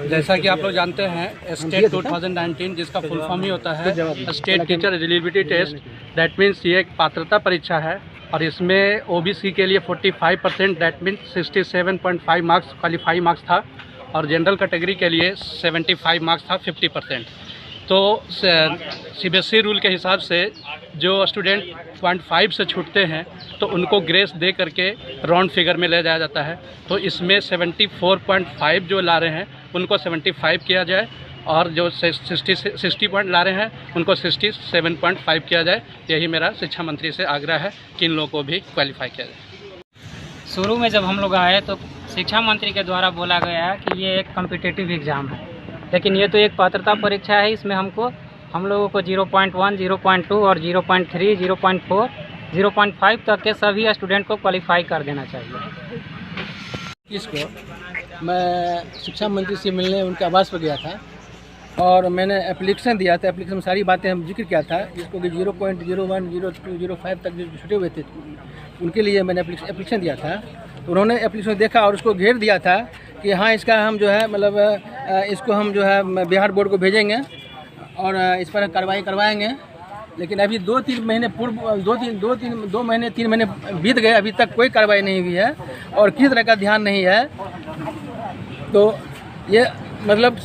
जैसा कि आप लोग जानते हैं स्टेट 2019 जिसका फुल फॉर्म ही होता है state teacher eligibility test. That means ये एक पात्रता परीक्षा है और इसमें ओबीसी के लिए 45%, that means 67.5 marks qualify marks था और जनरल कैटेगरी के लिए 75 मार्क्स था 50%। तो सीबीएसई रूल के हिसाब से जो स्टूडेंट 0.5 से छूटते हैं तो उनको ग्रेस दे करके राउंड फिगर में ले जाया जाता है। तो इसमें 74.5 जो ला रहे हैं उनको 75 किया जाए और जो 60 पॉइंट ला रहे हैं उनको 67.5 किया जाए। यही मेरा शिक्षा मंत्री से आग्रह है कि इन लोगों को भी क्वालिफाई किया जाए। शुरू में जब हम लोग आए तो शिक्षा मंत्री के द्वारा बोला गया कि ये एक कॉम्पिटिटिव एग्ज़ाम है, लेकिन ये तो एक पात्रता परीक्षा है। इसमें हम लोगों को 0.1, 0.2 और 0.3, 0.4, 0.5 तक के सभी स्टूडेंट को क्वालिफाई कर देना चाहिए। इसको मैं शिक्षा मंत्री से मिलने उनके आवास पर गया था और मैंने एप्लीकेशन दिया था। एप्लीकेशन में सारी बातें हम जिक्र किया था, जिसको कि 0.01, 0.2, 0.5 तक जो छुटे हुए थे उनके लिए मैंने एप्लीकेशन दिया था। तो उन्होंने एप्लीकेशन देखा और उसको घेर दिया था कि हाँ इसका हम जो है मतलब इसको हम जो है बिहार बोर्ड को भेजेंगे और इस पर कार्रवाई करवाएंगे। लेकिन अभी 2-3 महीने पूर्व 2 महीने 3 महीने बीत गए, अभी तक कोई कार्रवाई नहीं हुई है और किसी तरह का ध्यान नहीं है। तो ये मतलब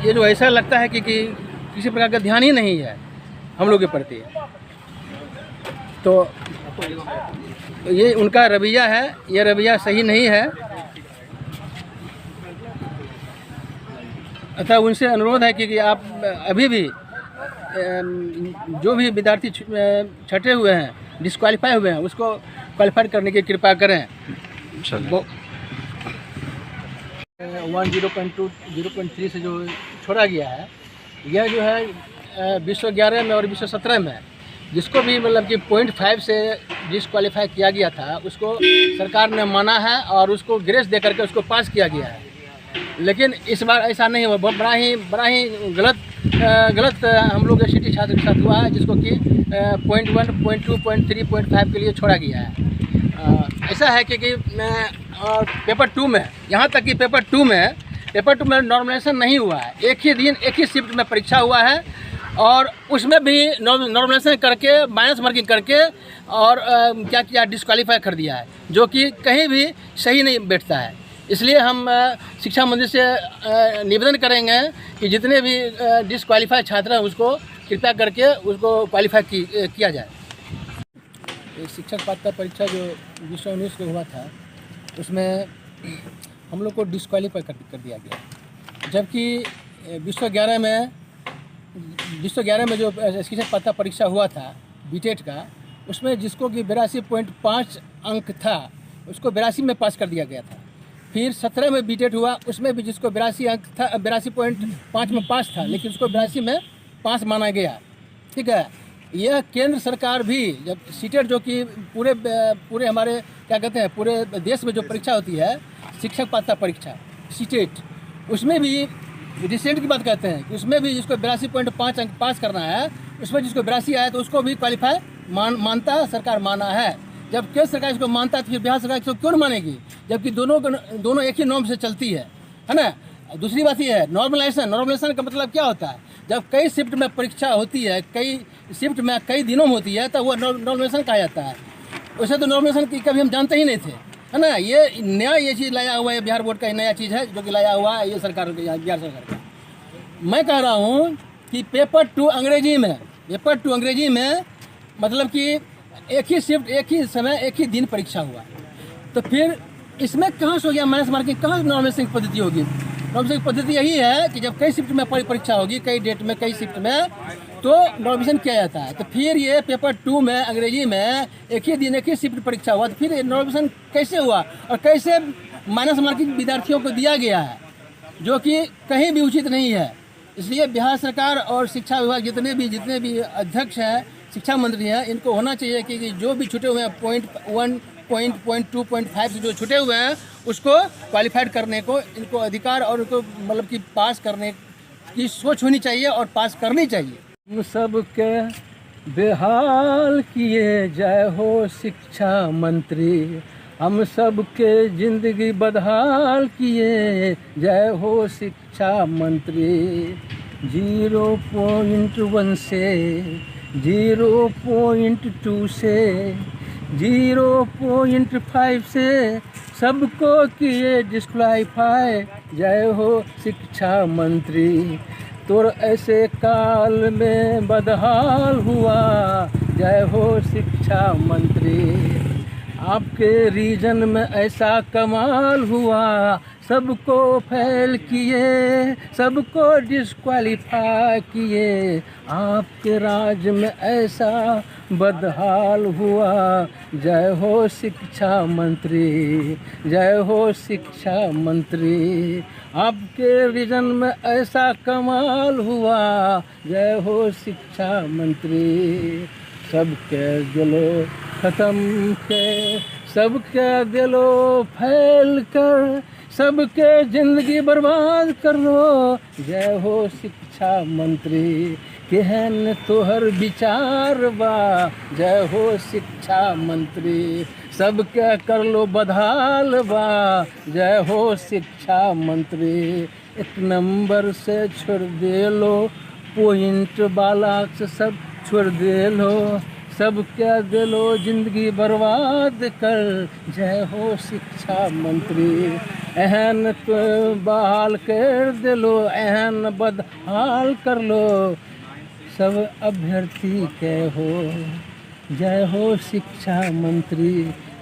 ये जो ऐसा लगता है कि किसी प्रकार का ध्यान ही नहीं है हम लोग के प्रति। तो ये उनका रवैया है, ये रवैया सही नहीं है। अतः उनसे अनुरोध है कि आप अभी भी जो भी विद्यार्थी छटे हुए हैं, डिस्क्वालीफाई हुए हैं, उसको क्वालिफाई करने की कृपा करें। 0.2, 0.3 से जो छोड़ा गया है, यह जो है 2011 में और 2017 में जिसको भी मतलब कि 0.5 से डिस्क्वालीफाई किया गया था उसको सरकार ने माना है और उसको ग्रेस दे करके उसको पास किया गया है। लेकिन इस बार ऐसा नहीं हुआ। बड़ा ही गलत हम लोग सिटी छात्र के साथ हुआ है, जिसको कि 0.1, 0.2, 0.3, 0.5 के लिए छोड़ा गया है। ऐसा है कि पेपर 2 में, यहाँ तक कि पेपर 2 में नॉर्मलाइजेशन नहीं हुआ है। एक ही दिन एक ही शिफ्ट में परीक्षा हुआ है और उसमें भी नॉर्मलाइजेशन करके माइनस मार्किंग करके और क्या किया, डिस्क्वालीफाई कर दिया है, जो कि कहीं भी सही नहीं बैठता है। इसलिए हम शिक्षा मंत्री से निवेदन करेंगे कि जितने भी डिस्क्वालीफाई छात्र हैं उसको कृपया करके उसको क्वालिफाई किया जाए। शिक्षक पात्रता परीक्षा जो 2019 को हुआ था उसमें हम लोग को डिस्क्वालीफाई कर दिया गया, जबकि 2011 में जो शिक्षक पात्रता परीक्षा हुआ था बीटेट का, उसमें जिसको कि 82.5 अंक था उसको 82 में पास कर दिया गया था। फिर 17 में बीटेट हुआ, उसमें भी जिसको 82 अंक था 82.5 में पास था, लेकिन उसको 82 में पास माना गया। ठीक है, यह केंद्र सरकार भी जब सीटेट जो कि पूरे हमारे क्या कहते हैं पूरे देश में जो परीक्षा होती है शिक्षक पात्रता परीक्षा सीटेट, उसमें भी रिसेंट की बात कहते हैं कि उसमें भी जिसको 82.5 अंक पास करना है, उसमें जिसको 82 आया तो उसको भी क्वालिफाई मानता है, सरकार माना है। जब केंद्र सरकार इसको मानता है तो फिर बिहार सरकार इसको क्यों मानेगी, जबकि दोनों एक ही नॉर्म से चलती है ना। दूसरी बात ये है नॉर्मलाइजेशन का मतलब क्या होता है, जब कई शिफ्ट में परीक्षा होती है, कई शिफ्ट में कई दिनों में होती है, तो वो नॉर्मलाइजेशन कहा जाता है। वैसे तो नॉर्मलाइजेशन की कभी हम जानते ही नहीं थे, है ना। ये नया ये चीज़ लाया हुआ है, बिहार बोर्ड का नया चीज़ है जो कि लाया हुआ है ये सरकार बिहार सरकार का। मैं कह रहा हूँ कि पेपर 2 अंग्रेजी में मतलब कि एक ही शिफ्ट, एक ही समय, एक ही दिन परीक्षा हुआ, तो फिर इसमें कहाँ से हो गया माइनस मार्किंग, कहाँ नॉर्मलाइजेशन की पद्धति होगी। नॉर्मलाइजेशन की पद्धति यही है कि जब कई शिफ्ट में परीक्षा होगी, कई डेट में, कई शिफ्ट में, तो नॉर्मलाइजेशन किया जाता है। तो फिर ये पेपर 2 में अंग्रेजी में एक ही दिन एक ही शिफ्ट परीक्षा हुआ, तो फिर नॉर्मलाइजेशन कैसे हुआ और कैसे माइनस मार्किंग विद्यार्थियों को दिया गया है, जो कि कहीं भी उचित नहीं है। इसलिए बिहार सरकार और शिक्षा विभाग जितने भी अध्यक्ष हैं, शिक्षा मंत्री हैं, इनको होना चाहिए कि जो भी छूटे हुए हैं 0.1, 0.2, 0.5 से जो छूटे हुए हैं उसको क्वालिफाइड करने को इनको अधिकार और उनको मतलब कि पास करने की सोच होनी चाहिए और पास करनी चाहिए। हम सबके बेहाल किए जय हो शिक्षा मंत्री, हम सबके जिंदगी बदहाल किए, जय हो शिक्षा मंत्री। 0.1 से 0.2 से 0.5 से सबको किए डिस्क्वालीफाई, जय हो शिक्षा मंत्री। तो ऐसे काल में बदहाल हुआ, जय हो शिक्षा मंत्री। आपके रीजन में ऐसा कमाल हुआ, सबको फेल किए, सबको डिस्क्वालीफाई किए। आपके राज में ऐसा बदहाल हुआ, जय हो शिक्षा मंत्री, जय हो शिक्षा मंत्री। आपके रीजन में ऐसा कमाल हुआ, जय हो शिक्षा मंत्री। सबके दिलो ख़त्म के, सबके दिलो फैल कर, सबके ज़िंदगी बर्बाद कर लो, जय हो शिक्षा मंत्री। केहन तोहर विचार बा, जय हो शिक्षा मंत्री। सबके कर लो बदहाल बा, जय हो शिक्षा मंत्री। एक नंबर से छोड़ दे लो, पॉइंट वाला से सब छोड़ दे लो, सब क्या दे लो जिंदगी बर्बाद कर, जय हो शिक्षा मंत्री। एहन तो बहाल कर दे लो, एहन बदहाल कर लो, सब अभ्यर्थी के हो, जय हो शिक्षा मंत्री।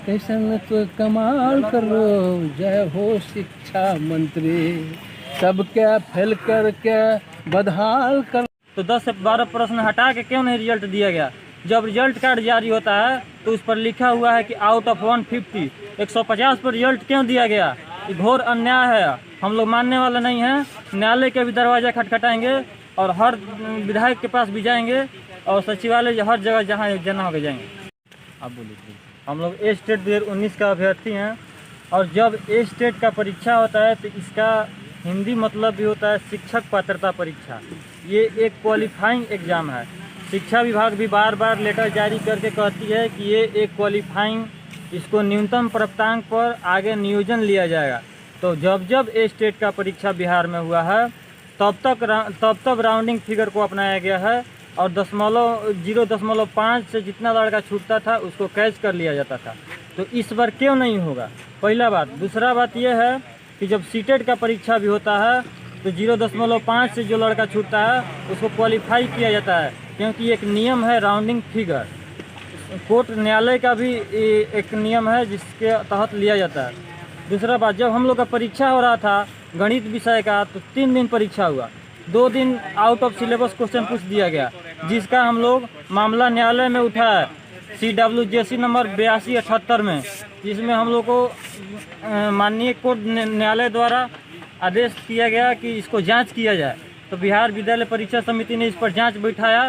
कैसन तो कमाल करो, जय हो शिक्षा मंत्री। सबके फेल करके बदहाल कर। तो 10 से 12 प्रश्न हटा के क्यों नहीं रिजल्ट दिया गया? जब रिजल्ट कार्ड जारी होता है तो उस पर लिखा हुआ है कि आउट ऑफ 150 150 पर रिजल्ट क्यों दिया गया? ये घोर अन्याय है। हम लोग मानने वाले नहीं हैं। न्यायालय के भी दरवाजा खटखटाएंगे और हर विधायक के पास भी जाएंगे और सचिवालय हर जगह जहाँ जाना होगा जाएंगे। आप बोलिए। हम लोग ए स्टेट 2019 का अभ्यर्थी हैं और जब ए स्टेट का परीक्षा होता है तो इसका हिंदी मतलब भी होता है शिक्षक पात्रता परीक्षा। ये एक क्वालिफाइंग एग्ज़ाम है। शिक्षा विभाग भी बार बार लेटर जारी करके कहती है कि ये एक क्वालिफाइंग, इसको न्यूनतम प्राप्तांक पर आगे नियोजन लिया जाएगा। तो जब ए स्टेट का परीक्षा बिहार में हुआ है तब राउंडिंग फिगर को अपनाया गया है और 0.5 से जितना लड़का छूटता था उसको कैच कर लिया जाता था। तो इस बार क्यों नहीं होगा? पहला बात। दूसरा बात यह है कि जब सीटेट का परीक्षा भी होता है तो 0.5 से जो लड़का छूटता है उसको क्वालिफाई किया जाता है, क्योंकि एक नियम है राउंडिंग फिगर। कोर्ट न्यायालय का भी एक नियम है जिसके तहत लिया जाता है। दूसरा बात, जब हम लोग का परीक्षा हो रहा था गणित विषय का तो 3 दिन परीक्षा हुआ। 2 दिन आउट ऑफ सिलेबस क्वेश्चन पूछ दिया गया, जिसका हम लोग मामला न्यायालय में उठाया CWJC नंबर 8278 में, जिसमें हम लोग को माननीय कोर्ट न्यायालय द्वारा आदेश किया गया कि इसको जांच किया जाए। तो बिहार विद्यालय परीक्षा समिति ने इस पर जांच बैठाया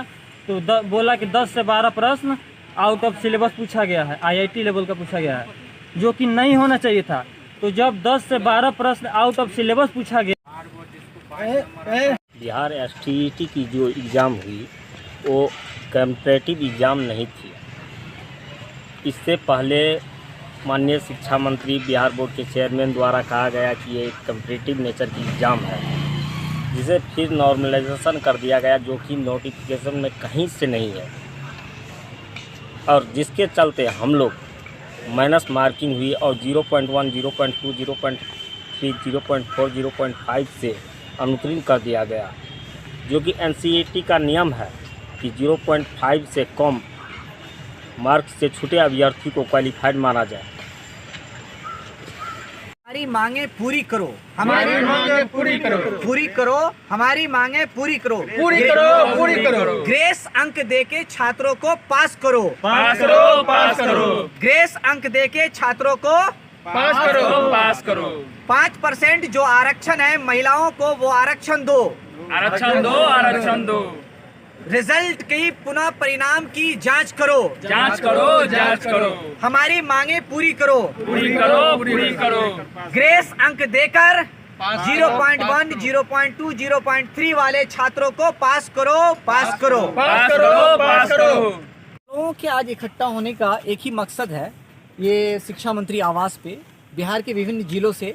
तो बोला कि 10 से 12 प्रश्न आउट ऑफ सिलेबस पूछा गया है, IIT लेवल का पूछा गया है, जो कि नहीं होना चाहिए था। तो जब 10 से 12 प्रश्न आउट ऑफ सिलेबस पूछा गया। बिहार STET की जो एग्ज़ाम हुई वो कॉम्पिटिटिव एग्ज़ाम नहीं थी। इससे पहले माननीय शिक्षा मंत्री बिहार बोर्ड के चेयरमैन द्वारा कहा गया कि ये कॉम्पिटिटिव नेचर की एग्ज़ाम है, जिसे फिर नॉर्मलाइजेशन कर दिया गया, जो कि नोटिफिकेशन में कहीं से नहीं है और जिसके चलते हम लोग माइनस मार्किंग हुई और 0.1, 0.2, 0.3, 0.4, 0.5 से अनुत्तीर्ण कर दिया गया, जो कि NCERT का नियम है कि 0.5 से कम मार्क्स से छूटे अभ्यर्थी को क्वालिफाइड माना जाए। हमारी मांगे पूरी करो, हमारी मांगे पूरी करो, पूरी करो, हमारी मांगे पूरी करो, पूरी करो, पूरी करो। ग्रेस अंक देके छात्रों को पास करो, पास करो, पास करो। ग्रेस अंक देके छात्रों को पास करो, पास करो। 5% जो आरक्षण है महिलाओं को वो आरक्षण दो, आरक्षण दो, आरक्षण दो। रिजल्ट की पुनः परिणाम की जांच करो, जांच करो, जांच करो। हमारी मांगे पूरी करो, पूरी करो, पूरी करो। ग्रेस अंक देकर 0.1, 0.2, 0.3 वाले छात्रों को पास करो, पास करो, पास करो, पास करो। लोगों के आज इकट्ठा होने का एक ही मकसद है ये शिक्षा मंत्री आवास पे बिहार के विभिन्न जिलों से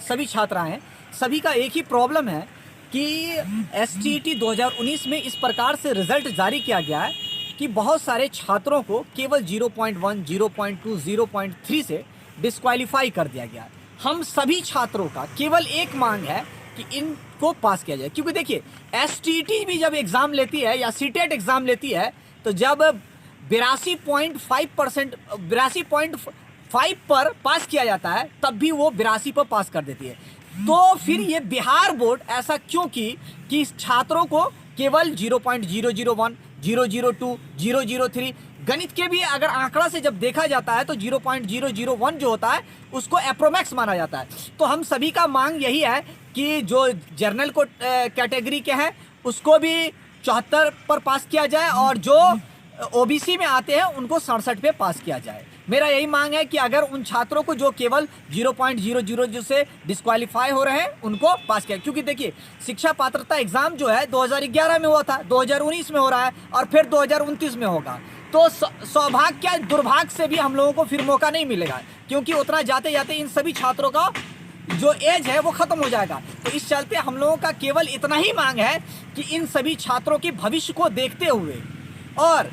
सभी छात्र आए हैं। सभी का एक ही प्रॉब्लम है कि STET 2019 में इस प्रकार से रिजल्ट जारी किया गया है कि बहुत सारे छात्रों को केवल 0.1, 0.2, 0.3 से डिस्क्वालीफाई कर दिया गया। हम सभी छात्रों का केवल एक मांग है कि इनको पास किया जाए, क्योंकि देखिए STET भी जब एग्ज़ाम लेती है या CTET एग्ज़ाम लेती है तो जब 82.5 पर पास किया जाता है तब भी वो 82 पर पास कर देती है। तो फिर ये बिहार बोर्ड ऐसा क्यों कि छात्रों को केवल 0.001, 002, 003 गणित के भी अगर आंकड़ा से जब देखा जाता है तो 0.001 जो होता है उसको एप्रोमैक्स माना जाता है। तो हम सभी का मांग यही है कि जो जर्नल को कैटेगरी के हैं उसको भी 74 पर पास किया जाए और जो OBC में आते हैं उनको 67 पे पास किया जाए। मेरा यही मांग है कि अगर उन छात्रों को जो केवल 0.00 से डिस्क्वालीफाई हो रहे हैं उनको पास किया, क्योंकि देखिए शिक्षा पात्रता एग्जाम जो है 2011 में हुआ था, 2019 में हो रहा है और फिर 2029 में होगा। तो सौभाग्य या दुर्भाग्य से भी हम लोगों को फिर मौका नहीं मिलेगा, क्योंकि उतना जाते जाते इन सभी छात्रों का जो एज है वो ख़त्म हो जाएगा। तो इस चलते हम लोगों का केवल इतना ही मांग है कि इन सभी छात्रों के भविष्य को देखते हुए और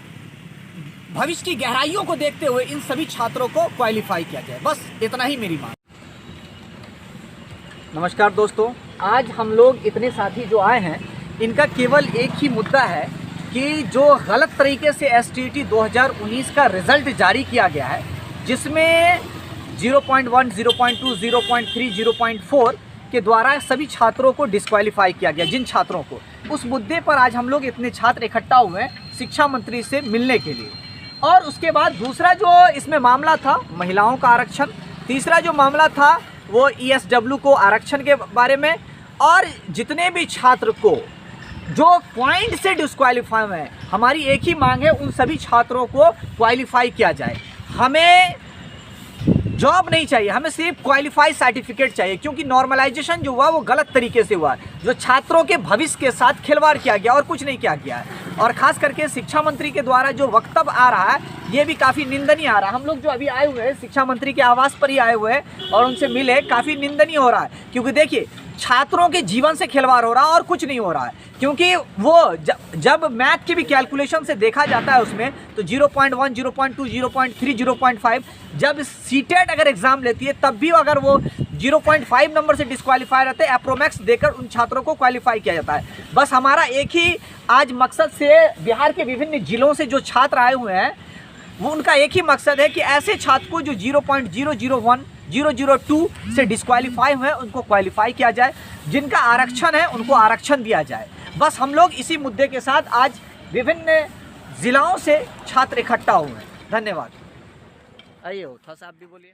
भविष्य की गहराइयों को देखते हुए इन सभी छात्रों को क्वालिफाई किया जाए। बस इतना ही मेरी मांग। नमस्कार दोस्तों, आज हम लोग इतने साथी जो आए हैं इनका केवल एक ही मुद्दा है कि जो गलत तरीके से STET 2019 का रिज़ल्ट जारी किया गया है जिसमें 0.1, 0.2, 0.3, 0.4 के द्वारा सभी छात्रों को डिस्क्वालीफाई किया गया। जिन छात्रों को, उस मुद्दे पर आज हम लोग इतने छात्र इकट्ठा हुए हैं शिक्षा मंत्री से मिलने के लिए। और उसके बाद दूसरा जो इसमें मामला था महिलाओं का आरक्षण, तीसरा जो मामला था वो ESW को आरक्षण के बारे में, और जितने भी छात्र को जो पॉइंट से डिस्क्वालीफाई हुए हैं, हमारी एक ही मांग है उन सभी छात्रों को क्वालिफाई किया जाए। हमें जॉब नहीं चाहिए, हमें सिर्फ क्वालिफाई सर्टिफिकेट चाहिए, क्योंकि नॉर्मलाइजेशन जो हुआ वो गलत तरीके से हुआ, जो छात्रों के भविष्य के साथ खिलवाड़ किया गया और कुछ नहीं किया गया है। और ख़ास करके शिक्षा मंत्री के द्वारा जो वक्तव्य आ रहा है ये भी काफ़ी निंदनीय आ रहा है। हम लोग जो अभी आए हुए हैं शिक्षा मंत्री के आवास पर ही आए हुए हैं और उनसे मिले, काफ़ी निंदनीय हो रहा है, क्योंकि देखिए छात्रों के जीवन से खिलवाड़ हो रहा है और कुछ नहीं हो रहा है। क्योंकि वो जब मैथ की भी कैलकुलेशन से देखा जाता है उसमें तो 0.1, 0.2, 0.3, 0.5 जब CTET अगर एग्ज़ाम लेती है तब भी अगर वो 0.5 नंबर से डिस्क्वालीफाई रहते हैं, एप्रोमैक्स देकर उन छात्रों को क्वालिफाई किया जाता है। बस हमारा एक ही आज मकसद से बिहार के विभिन्न जिलों से जो छात्र आए हुए हैं वो उनका एक ही मकसद है कि ऐसे छात्र को जो 0.001, 002 से डिस्क्वालीफाई हुए हैं उनको क्वालिफाई किया जाए, जिनका आरक्षण है उनको आरक्षण दिया जाए। बस हम लोग इसी मुद्दे के साथ आज विभिन्न जिलों से छात्र इकट्ठा हुए हैं। धन्यवाद। आइए हो था साहब भी बोलिए।